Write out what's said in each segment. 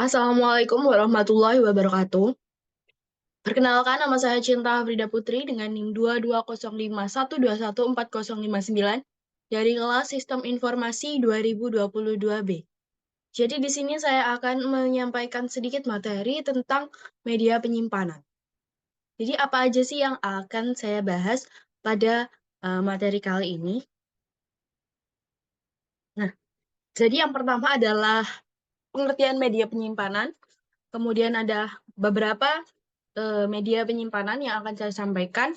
Assalamualaikum warahmatullahi wabarakatuh. Perkenalkan, nama saya Cinta Frida Putri dengan NIM 22051214059 dari kelas Sistem Informasi 2022B. Jadi di sini saya akan menyampaikan sedikit materi tentang media penyimpanan. Jadi apa aja sih yang akan saya bahas pada materi kali ini? Nah, jadi yang pertama adalah pengertian media penyimpanan. Kemudian ada beberapa media penyimpanan yang akan saya sampaikan.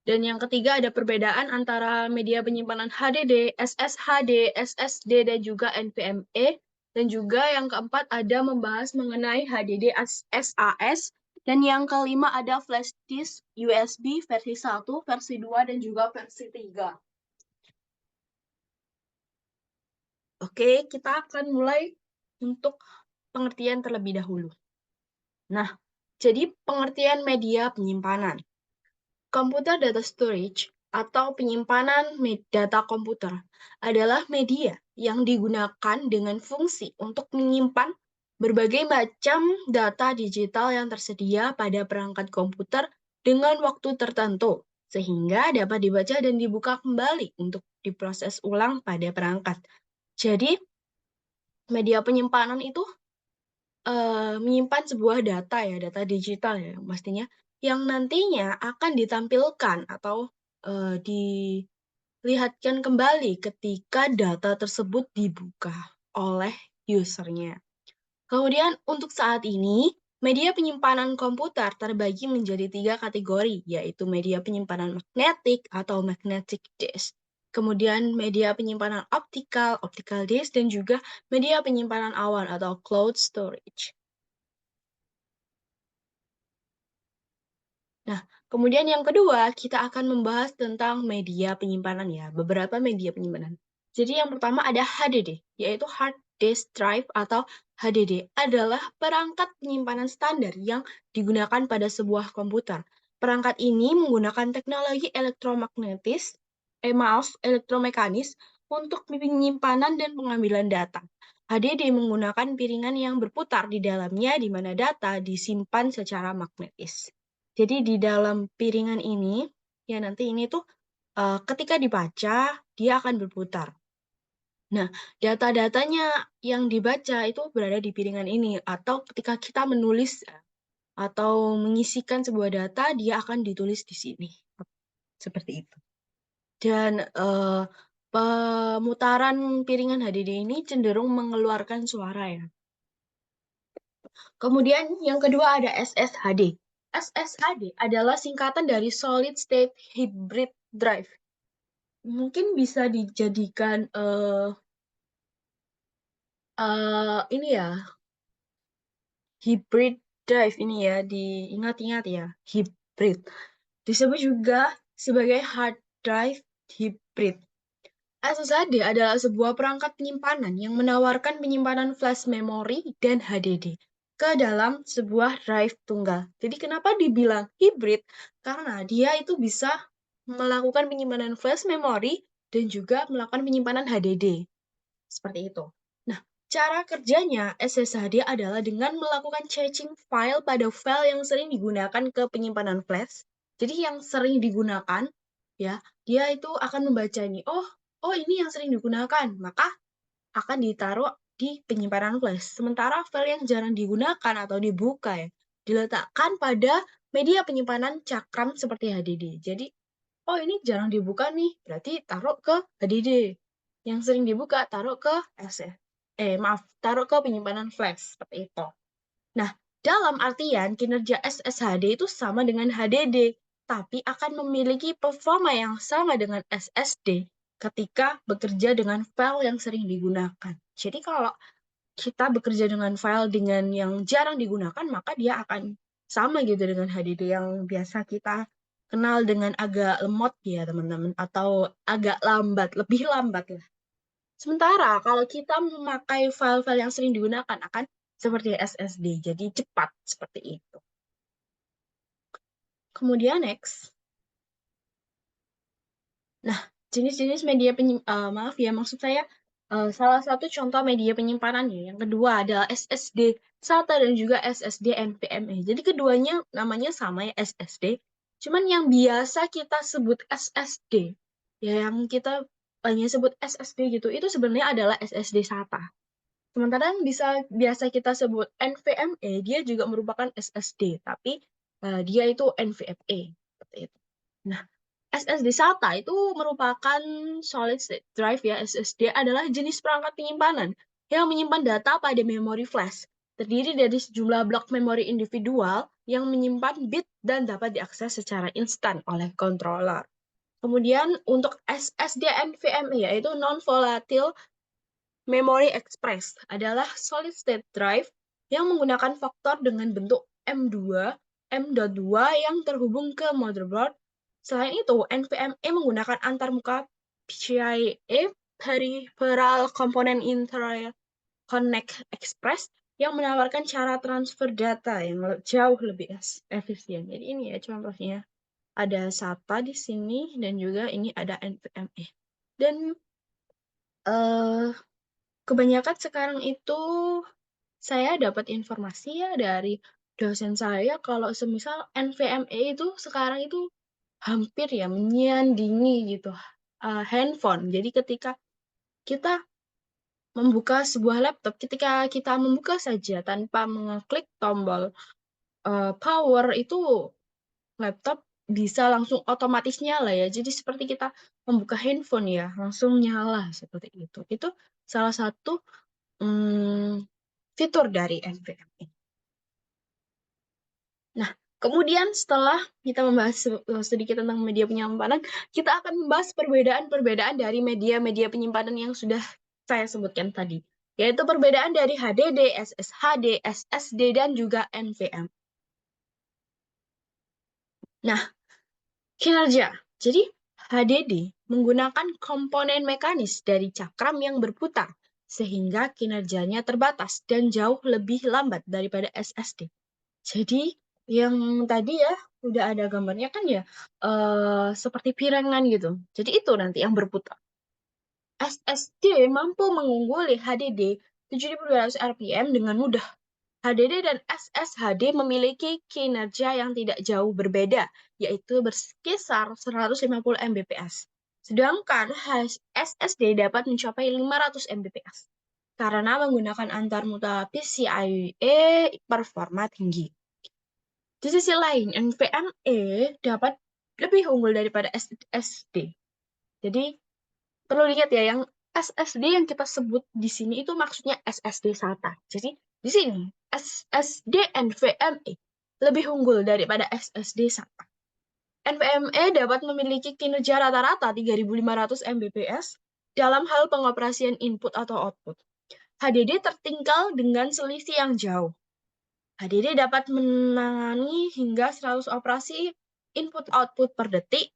Dan yang ketiga ada perbedaan antara media penyimpanan HDD, SSHD, SSD, dan juga NVMe. Dan juga yang keempat ada membahas mengenai HDD SAS. Dan yang kelima ada flash disk USB versi 1, versi 2, dan juga versi 3. Oke, kita akan mulai untuk pengertian terlebih dahulu. Nah, jadi pengertian media penyimpanan. Computer data storage atau penyimpanan data komputer adalah media yang digunakan dengan fungsi untuk menyimpan berbagai macam data digital yang tersedia pada perangkat komputer dengan waktu tertentu, sehingga dapat dibaca dan dibuka kembali untuk diproses ulang pada perangkat. Jadi, media penyimpanan itu menyimpan sebuah data ya, data digital ya pastinya, yang nantinya akan ditampilkan atau dilihatkan kembali ketika data tersebut dibuka oleh usernya. Kemudian untuk saat ini, media penyimpanan komputer terbagi menjadi 3 kategori, yaitu media penyimpanan magnetik atau magnetic disk. Kemudian media penyimpanan optical disk, dan juga media penyimpanan awan atau cloud storage. Nah, kemudian yang kedua, kita akan membahas tentang media penyimpanan ya, beberapa media penyimpanan. Jadi yang pertama ada HDD, yaitu hard disk drive atau HDD adalah perangkat penyimpanan standar yang digunakan pada sebuah komputer. Perangkat ini menggunakan teknologi elektromekanis untuk penyimpanan dan pengambilan data. HDD menggunakan piringan yang berputar di dalamnya di mana data disimpan secara magnetis. Jadi di dalam piringan ini, ya nanti ini tuh ketika dibaca, dia akan berputar. Nah, data-datanya yang dibaca itu berada di piringan ini, atau ketika kita menulis atau mengisikan sebuah data, dia akan ditulis di sini. Seperti itu. Dan pemutaran piringan HDD ini cenderung mengeluarkan suara ya. Kemudian yang kedua ada SSHD. SSHD adalah singkatan dari Solid State Hybrid Drive. Mungkin bisa dijadikan ini ya, hybrid drive ini ya, diingat-ingat ya, hybrid. Disebut juga sebagai hard drive hybrid. SSHD adalah sebuah perangkat penyimpanan yang menawarkan penyimpanan flash memory dan HDD ke dalam sebuah drive tunggal. Jadi kenapa dibilang hybrid? Karena dia itu bisa melakukan penyimpanan flash memory dan juga melakukan penyimpanan HDD. Seperti itu. Nah, cara kerjanya SSHD adalah dengan melakukan caching file pada file yang sering digunakan ke penyimpanan flash. Jadi yang sering digunakan, ya, dia itu akan membaca ini. Oh ini yang sering digunakan, maka akan ditaruh di penyimpanan flash. Sementara file yang jarang digunakan atau dibuka ya, diletakkan pada media penyimpanan cakram seperti HDD. Jadi, oh ini jarang dibuka nih, berarti taruh ke HDD. Yang sering dibuka taruh ke taruh ke penyimpanan flash seperti itu. Nah, dalam artian kinerja SSHD itu sama dengan HDD, tapi akan memiliki performa yang sama dengan SSD ketika bekerja dengan file yang sering digunakan. Jadi kalau kita bekerja dengan file dengan yang jarang digunakan, maka dia akan sama gitu dengan HDD yang biasa kita kenal dengan agak lemot ya teman-teman, atau agak lambat, lebih lambat lah. Sementara kalau kita memakai file-file yang sering digunakan akan seperti SSD, jadi cepat seperti itu. Kemudian next. Nah, jenis-jenis media maaf ya, maksud saya Salah satu contoh media penyimpanannya. Yang kedua adalah SSD SATA dan juga SSD NVMe. Jadi keduanya namanya sama ya, SSD. Cuman yang biasa kita sebut SSD, ya yang kita banyak sebut SSD gitu, itu sebenarnya adalah SSD SATA. Sementara yang biasa kita sebut NVMe, dia juga merupakan SSD, tapi dia itu NVMe. Seperti itu. Nah, SSD SATA itu merupakan solid state drive ya. SSD adalah jenis perangkat penyimpanan yang menyimpan data pada memori flash. Terdiri dari sejumlah blok memori individual yang menyimpan bit dan dapat diakses secara instan oleh controller. Kemudian untuk SSD NVMe yaitu non-volatile memory express adalah solid state drive yang menggunakan faktor dengan bentuk M2, M.2 yang terhubung ke motherboard. Selain itu, NVMe menggunakan antarmuka PCIe Peripheral Component Interconnect Express yang menawarkan cara transfer data yang jauh lebih efisien. Jadi ini ya contohnya. Ada SATA di sini dan juga ini ada NVMe. Dan kebanyakan sekarang itu saya dapat informasi ya dari dosen saya kalau semisal NVMe itu sekarang itu hampir ya menyandingi gitu handphone. Jadi ketika kita membuka sebuah laptop, ketika kita membuka saja tanpa mengeklik tombol power itu laptop bisa langsung otomatis nyala ya. Jadi seperti kita membuka handphone ya, langsung nyala seperti itu. Itu salah satu fitur dari NVMe. Nah, kemudian setelah kita membahas sedikit tentang media penyimpanan, kita akan membahas perbedaan-perbedaan dari media-media penyimpanan yang sudah saya sebutkan tadi, yaitu perbedaan dari HDD, SSHD, SSD, dan juga NVMe. Nah, kinerja. Jadi, HDD menggunakan komponen mekanis dari cakram yang berputar, sehingga kinerjanya terbatas dan jauh lebih lambat daripada SSD. Jadi yang tadi ya udah ada gambarnya kan ya seperti pirangan gitu. Jadi itu nanti yang berputar. SSD mampu mengungguli HDD 7200 RPM dengan mudah. HDD dan SSHD memiliki kinerja yang tidak jauh berbeda, yaitu berkisar 150 Mbps. Sedangkan SSD dapat mencapai 500 Mbps karena menggunakan antarmuka PCIe performa tinggi. Di sisi lain, NVMe dapat lebih unggul daripada SSD. Jadi, perlu lihat ya, yang SSD yang kita sebut di sini itu maksudnya SSD SATA. Jadi, di sini SSD NVMe lebih unggul daripada SSD SATA. NVMe dapat memiliki kinerja rata-rata 3.500 Mbps dalam hal pengoperasian input atau output. HDD tertinggal dengan selisih yang jauh. HDD dapat menangani hingga 100 operasi input-output per detik,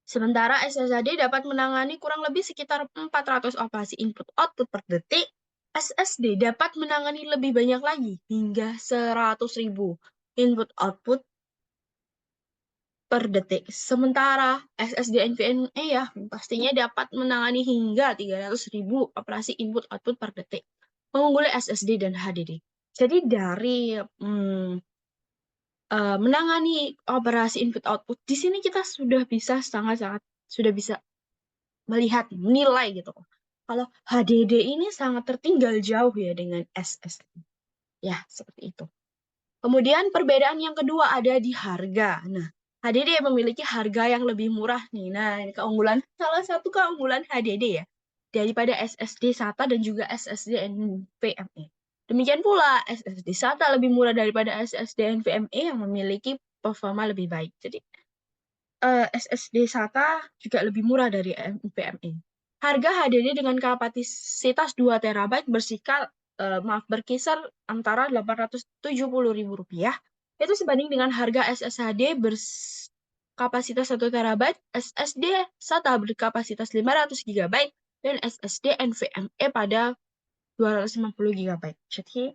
sementara SSD dapat menangani kurang lebih sekitar 400 operasi input-output per detik. SSD dapat menangani lebih banyak lagi, hingga 100.000 input-output per detik. Sementara SSD NVMe ya pastinya dapat menangani hingga 300.000 operasi input-output per detik, mengungguli SSD dan HDD. Jadi dari menangani operasi input output di sini kita sudah bisa sangat-sangat sudah bisa melihat nilai gitu. Kalau HDD ini sangat tertinggal jauh ya dengan SSD. Ya, seperti itu. Kemudian perbedaan yang kedua ada di harga. Nah, HDD memiliki harga yang lebih murah nih. Nah, ini salah satu keunggulan HDD ya daripada SSD SATA dan juga SSD NVMe. Demikian pula SSD SATA lebih murah daripada SSD NVMe yang memiliki performa lebih baik. Jadi SSD SATA juga lebih murah dari NVMe. Harga HDD dengan kapasitas 2 TB berkisar antara Rp870.000 itu sebanding dengan harga SSHD berkapasitas 1 TB, SSD SATA berkapasitas 500 GB, dan SSD NVMe pada 250 GB. Jadi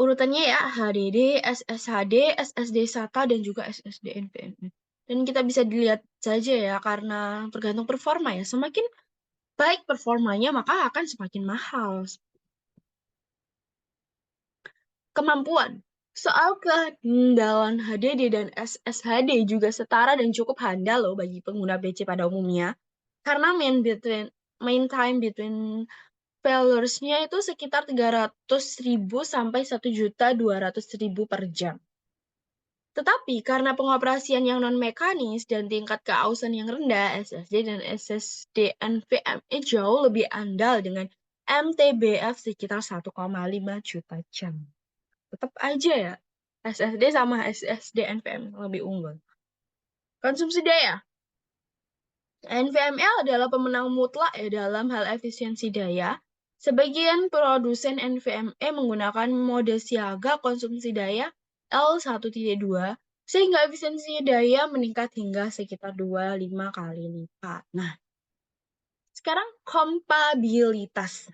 urutannya ya HDD, SSHD, SSD SATA, dan juga SSD NVMe. Dan kita bisa dilihat saja ya, karena tergantung performa ya. Semakin baik performanya, maka akan semakin mahal. Kemampuan. Soal kehandalan HDD dan SSHD juga setara dan cukup handal loh bagi pengguna PC pada umumnya. Karena main time between failures-nya itu sekitar 300.000 sampai 1.200.000 per jam. Tetapi karena pengoperasian yang non-mekanis dan tingkat keausan yang rendah, SSD dan SSD NVMe jauh lebih andal dengan MTBF sekitar 1,5 juta jam. Tetap aja ya, SSD sama SSD NVMe lebih unggul. Konsumsi daya. NVMe adalah pemenang mutlak ya dalam hal efisiensi daya. Sebagian produsen NVMe menggunakan mode siaga konsumsi daya L1.2 sehingga efisiensi daya meningkat hingga sekitar 25 kali lipat. Nah, sekarang kompatibilitas.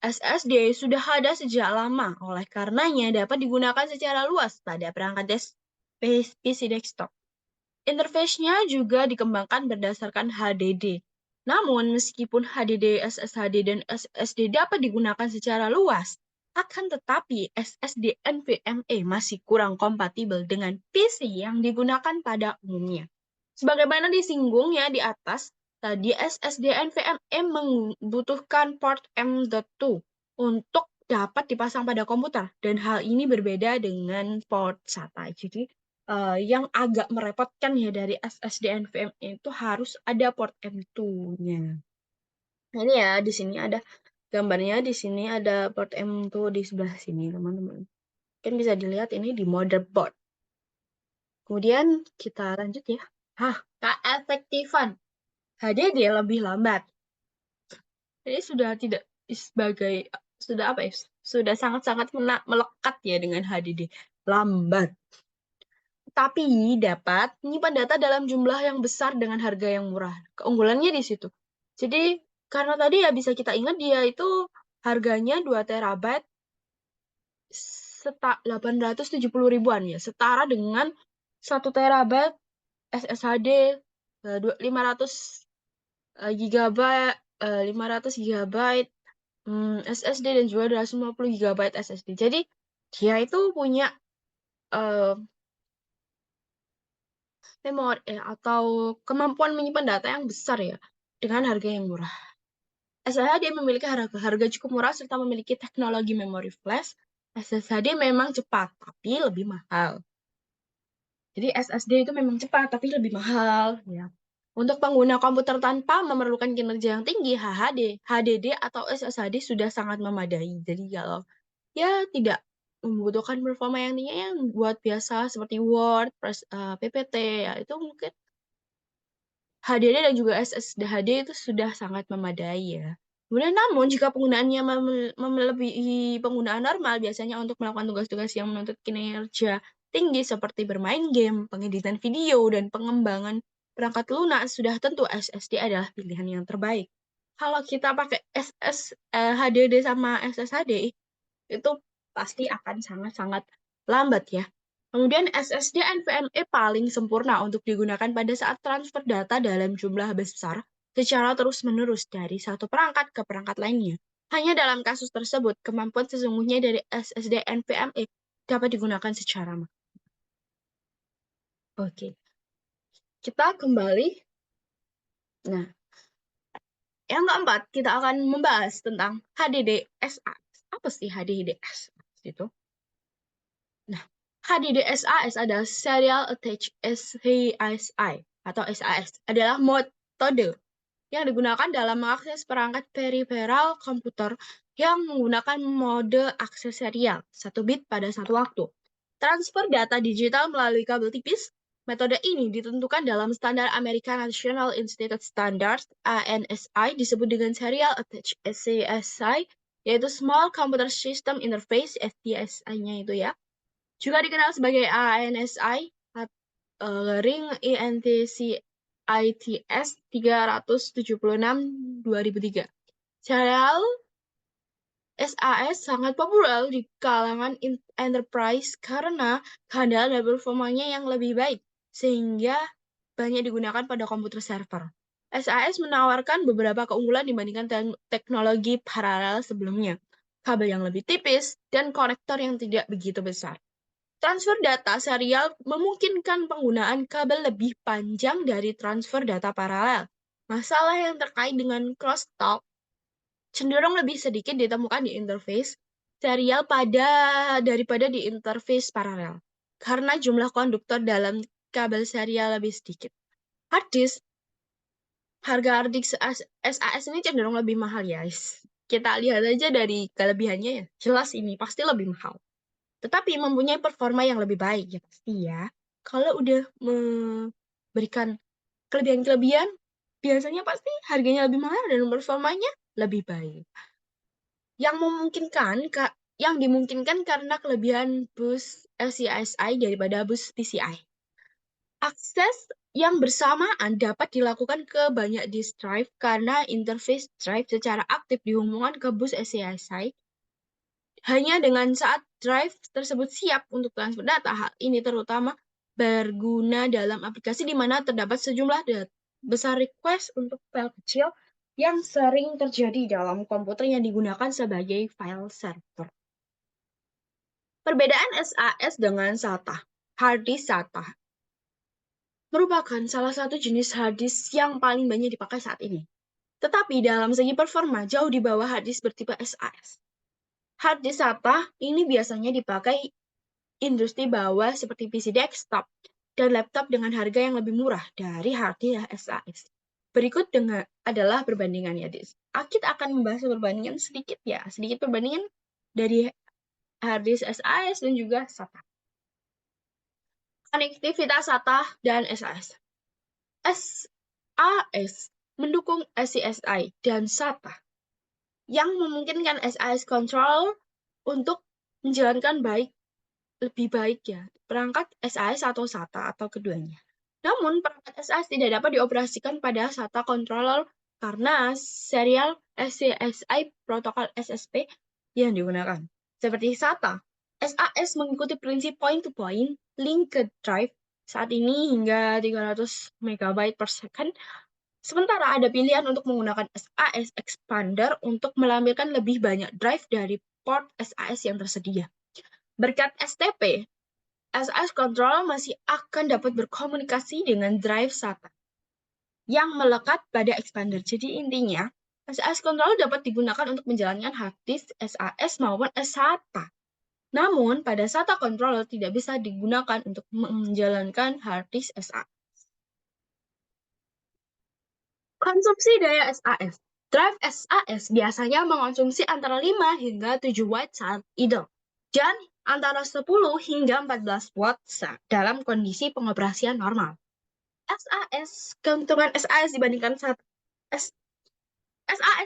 SSD sudah ada sejak lama, oleh karenanya dapat digunakan secara luas pada perangkat PC desktop. Interface-nya juga dikembangkan berdasarkan HDD. Namun, meskipun HDD, SSHD, dan SSD dapat digunakan secara luas, akan tetapi SSD NVMe masih kurang kompatibel dengan PC yang digunakan pada umumnya. Sebagaimana disinggungnya di atas, tadi SSD NVMe membutuhkan port M.2 untuk dapat dipasang pada komputer, dan hal ini berbeda dengan port SATA. Jadi, yang agak merepotkan ya dari SSD NVMe itu harus ada port M.2-nya. Ini ya, di sini ada gambarnya, di sini ada port M.2 di sebelah sini, teman-teman. Kan bisa dilihat ini di motherboard. Kemudian kita lanjut ya. Keefektifan. HDD lebih lambat. Jadi sudah tidak sebagai sudah apa ya? Sudah sangat-sangat melekat ya dengan HDD. Lambat. Tapi dapat menyimpan data dalam jumlah yang besar dengan harga yang murah. Keunggulannya di situ. Jadi karena tadi ya bisa kita ingat dia itu harganya 2 terabyte 870 ribuan ya. Setara dengan 1 terabyte SSHD 500 gigabyte 500 gigabyte SSD dan juga 250 gigabyte SSD. Jadi dia itu punya memori atau kemampuan menyimpan data yang besar ya dengan harga yang murah. SSHD memiliki harga cukup murah serta memiliki teknologi memori flash. SSHD memang cepat tapi lebih mahal. Jadi SSD itu memang cepat tapi lebih mahal ya. Untuk pengguna komputer tanpa memerlukan kinerja yang tinggi, HDD atau SSHD sudah sangat memadai. Jadi kalau ya tidak membutuhkan performa yang tinggi yang buat biasa seperti Word, PPT ya itu mungkin HDD dan juga SSD itu sudah sangat memadai ya. Kemudian namun jika penggunaannya melebihi penggunaan normal biasanya untuk melakukan tugas-tugas yang menuntut kinerja tinggi seperti bermain game, pengeditan video, dan pengembangan perangkat lunak sudah tentu SSD adalah pilihan yang terbaik. Kalau kita pakai HDD sama SSHD itu pasti akan sangat-sangat lambat ya. Kemudian SSD NVMe paling sempurna untuk digunakan pada saat transfer data dalam jumlah besar secara terus-menerus dari satu perangkat ke perangkat lainnya. Hanya dalam kasus tersebut, kemampuan sesungguhnya dari SSD NVMe dapat digunakan secara maksimal. Oke, kita kembali. Nah, yang keempat, kita akan membahas tentang HDD-SA. Apa sih HDD-SA itu? Nah, HDD-SAS adalah Serial Attached SASI atau SAS adalah metode yang digunakan dalam mengakses perangkat periferal komputer yang menggunakan mode akses serial, 1 bit pada satu waktu. Transfer data digital melalui kabel tipis. Metode ini ditentukan dalam standar American National Institute Standards ANSI disebut dengan Serial Attached SASI, yaitu Small Computer System Interface STSI-nya itu ya. Juga dikenal sebagai ANSI Ring INTC-ITS 376 2003. Serial SAS sangat populer di kalangan enterprise karena kehandalan dan performanya yang lebih baik. sehingga banyak digunakan pada komputer server. SAS menawarkan beberapa keunggulan dibandingkan teknologi paralel sebelumnya. Kabel yang lebih tipis dan konektor yang tidak begitu besar. Transfer data serial memungkinkan penggunaan kabel lebih panjang dari transfer data paralel. Masalah yang terkait dengan crosstalk cenderung lebih sedikit ditemukan di interface serial daripada di interface paralel, karena jumlah konduktor dalam kabel serial lebih sedikit. Harga hard disk SAS ini cenderung lebih mahal ya, guys. Kita lihat aja dari kelebihannya ya, jelas ini pasti lebih mahal. Tetapi mempunyai performa yang lebih baik ya pasti ya. Kalau udah memberikan kelebihan-kelebihan, biasanya pasti harganya lebih mahal dan performanya lebih baik. Yang dimungkinkan karena kelebihan bus LCSI daripada bus PCI. Akses yang bersamaan dapat dilakukan ke banyak disk drive karena interface drive secara aktif dihubungkan ke bus SCSI hanya dengan saat drive tersebut siap untuk transfer data. Hal ini terutama berguna dalam aplikasi di mana terdapat sejumlah besar request untuk file kecil yang sering terjadi dalam komputer yang digunakan sebagai file server. Perbedaan SAS dengan SATA. Hard disk SATA merupakan salah satu jenis hard disk yang paling banyak dipakai saat ini. Tetapi dalam segi performa jauh di bawah hard disk bertipe SAS. Hard disk SATA ini biasanya dipakai industri bawah seperti PC desktop dan laptop dengan harga yang lebih murah dari hard disk SAS. Berikut adalah perbandingannya, guys. Kita akan membahas perbandingan sedikit perbandingan dari hard disk SAS dan juga SATA. Konektivitas SATA dan SAS. SAS mendukung SCSI dan SATA yang memungkinkan SAS control untuk menjalankan lebih baik ya perangkat SAS atau SATA atau keduanya. Namun perangkat SAS tidak dapat dioperasikan pada SATA controller karena serial SCSI protokol SSP yang digunakan. Seperti SATA, SAS mengikuti prinsip point-to-point linked drive saat ini hingga 300 MB per second. Sementara ada pilihan untuk menggunakan SAS expander untuk melampirkan lebih banyak drive dari port SAS yang tersedia. Berkat STP, SAS control masih akan dapat berkomunikasi dengan drive SATA yang melekat pada expander. Jadi intinya, SAS control dapat digunakan untuk menjalankan hard disk SAS maupun SATA. Namun, pada SATA controller tidak bisa digunakan untuk menjalankan hard disk SAS. Konsumsi daya SAS. Drive SAS biasanya mengonsumsi antara 5 hingga 7 watt saat idle, dan antara 10 hingga 14 watt dalam kondisi pengoperasian normal. Keuntungan SAS dibandingkan SAS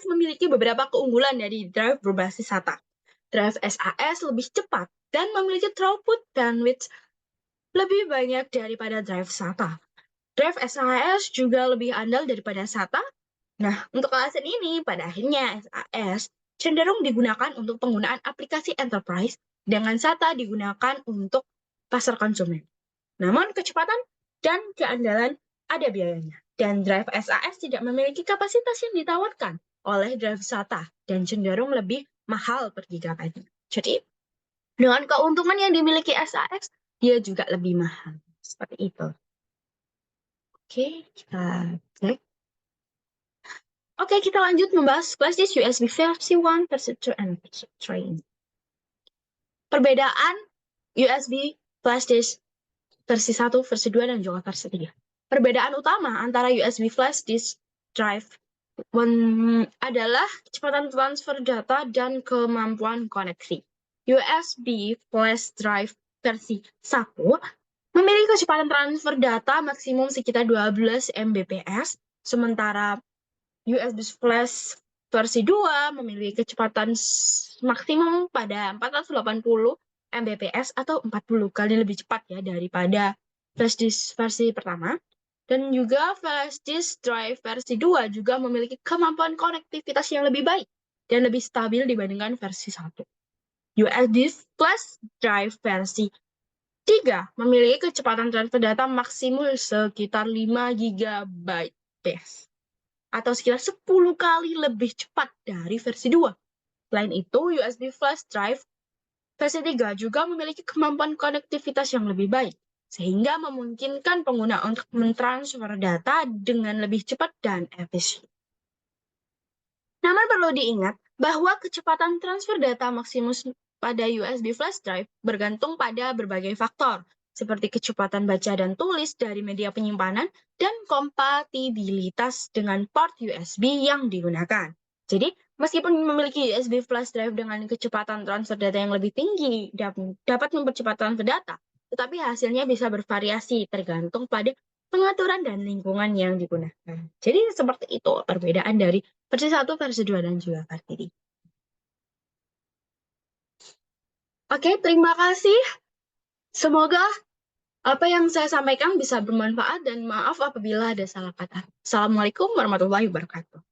memiliki beberapa keunggulan dari drive berbasis SATA. Drive SAS lebih cepat dan memiliki throughput bandwidth lebih banyak daripada drive SATA. Drive SAS juga lebih andal daripada SATA. Nah, untuk alasan ini, pada akhirnya SAS cenderung digunakan untuk penggunaan aplikasi enterprise, dengan SATA digunakan untuk pasar konsumen. Namun, kecepatan dan keandalan ada biayanya. Dan drive SAS tidak memiliki kapasitas yang ditawarkan oleh drive SATA dan cenderung lebih mahal per gigabyte. Jadi, dengan keuntungan yang dimiliki SAS, dia juga lebih mahal. Seperti itu. Oke, kita cek. Oke, kita lanjut membahas flash disk USB versi 1, versi 2, and versi 3. Perbedaan USB flash disk versi 1, versi 2, dan juga versi 3. Perbedaan utama antara USB flash disk drive adalah kecepatan transfer data dan kemampuan koneksi. USB flash drive versi 1 memiliki kecepatan transfer data maksimum sekitar 12 Mbps, sementara USB flash versi 2 memiliki kecepatan maksimum pada 480 Mbps atau 40 kali lebih cepat ya daripada flash disk versi pertama. Dan juga flash disk drive versi 2 juga memiliki kemampuan konektivitas yang lebih baik dan lebih stabil dibandingkan versi 1. USB flash drive versi 3. Memiliki kecepatan transfer data maksimum sekitar 5 GB atau sekitar 10 kali lebih cepat dari versi 2. Selain itu, USB flash drive versi 3 juga memiliki kemampuan konektivitas yang lebih baik, sehingga memungkinkan pengguna untuk mentransfer data dengan lebih cepat dan efisien. Namun perlu diingat bahwa kecepatan transfer data maksimum pada USB flash drive bergantung pada berbagai faktor, seperti kecepatan baca dan tulis dari media penyimpanan dan kompatibilitas dengan port USB yang digunakan. Jadi, meskipun memiliki USB flash drive dengan kecepatan transfer data yang lebih tinggi dapat mempercepat transfer data, tetapi hasilnya bisa bervariasi tergantung pada pengaturan dan lingkungan yang digunakan. Jadi seperti itu perbedaan dari versi 1, versi 2, dan juga versi 3. Oke, terima kasih. Semoga apa yang saya sampaikan bisa bermanfaat dan maaf apabila ada salah kata. Assalamualaikum warahmatullahi wabarakatuh.